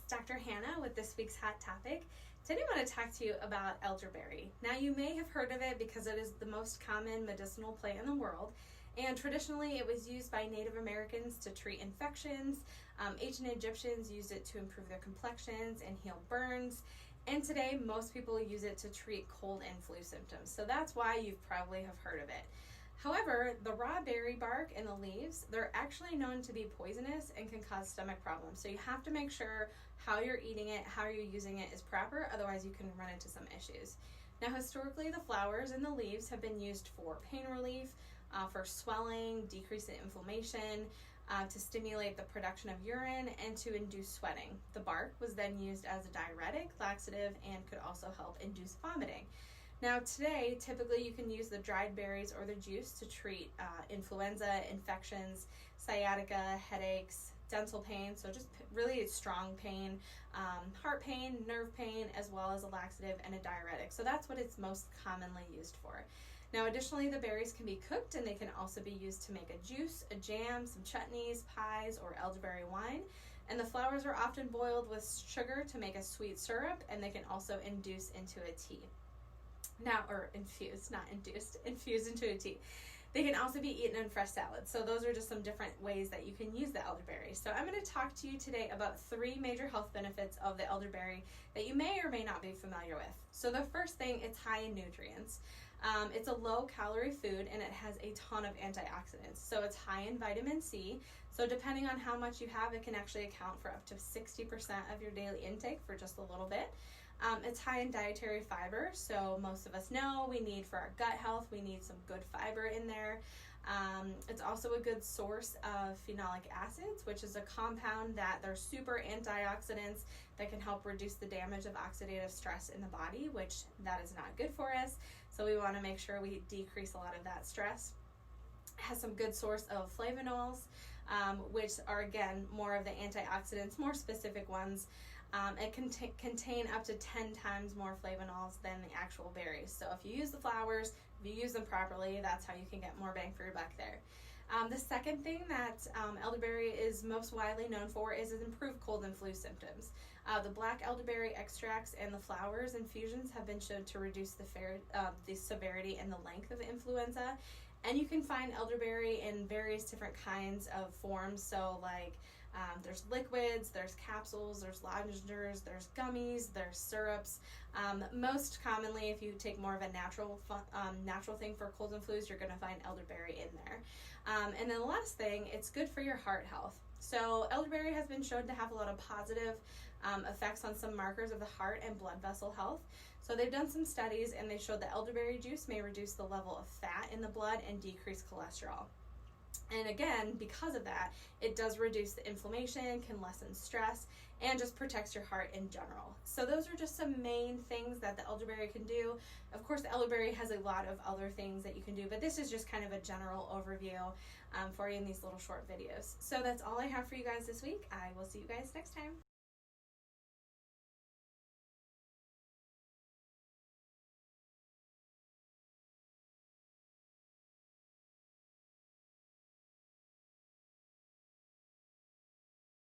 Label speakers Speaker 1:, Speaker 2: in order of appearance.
Speaker 1: Dr. Hannah with this week's hot topic. Today I want to talk to you about elderberry. Now you may have heard of it because it is the most common medicinal plant in the world, and traditionally it was used by Native Americans to treat infections. Ancient Egyptians used it to improve their complexions and heal burns, and today most people use it to treat cold and flu symptoms. So that's why you probably have heard of it. However, the raw berry bark and the leaves, they're actually known to be poisonous and can cause stomach problems. So you have to make sure how you're eating it, how you're using it is proper, otherwise you can run into some issues. Now, historically, the flowers and the leaves have been used for pain relief, for swelling, decreasing inflammation, to stimulate the production of urine, and to induce sweating. The bark was then used as a diuretic, laxative, and could also help induce vomiting. Now today, typically you can use the dried berries or the juice to treat influenza, infections, sciatica, headaches, dental pain, so just really strong pain, heart pain, nerve pain, as well as a laxative and a diuretic. So that's what it's most commonly used for. Now additionally, the berries can be cooked and they can also be used to make a juice, a jam, some chutneys, pies, or elderberry wine. And the flowers are often boiled with sugar to make a sweet syrup, and they can also induce into a tea. Now, or infused, not induced, infused into a tea. They can also be eaten in fresh salads. So those are just some different ways that you can use the elderberry. So I'm going to talk to you today about 3 major health benefits of the elderberry that you may or may not be familiar with. So the first thing, it's high in nutrients. It's a low-calorie food, and it has a ton of antioxidants. So it's high in vitamin C. So depending on how much you have, it can actually account for up to 60% of your daily intake for just a little bit. It's high in dietary fiber, so most of us know we need for our gut health, we need some good fiber in there. It's also a good source of phenolic acids, which is a compound that they're super antioxidants that can help reduce the damage of oxidative stress in the body, which that is not good for us. So we want to make sure we decrease a lot of that stress. Has some good source of flavonols, which are again more of the antioxidants, more specific ones. It can contain up to 10 times more flavonols than the actual berries. So if you use the flowers, if you use them properly, that's how you can get more bang for your buck there. The second thing that elderberry is most widely known for is its improved cold and flu symptoms. The black elderberry extracts and the flowers infusions have been shown to reduce the severity and the length of influenza. And you can find elderberry in various different kinds of forms. So like there's liquids, there's capsules, there's lozenges, there's gummies, there's syrups. Most commonly, if you take more of a natural thing for colds and flus, you're going to find elderberry in there. And then the last thing, it's good for your heart health. So elderberry has been shown to have a lot of positive effects on some markers of the heart and blood vessel health. So they've done some studies, and they showed that elderberry juice may reduce the level of fat in the blood and decrease cholesterol. And again, because of that, it does reduce the inflammation, can lessen stress, and just protects your heart in general. So those are just some main things that the elderberry can do. Of course, the elderberry has a lot of other things that you can do, but this is just kind of a general overview for you in these little short videos. So that's all I have for you guys this week. I will see you guys next time.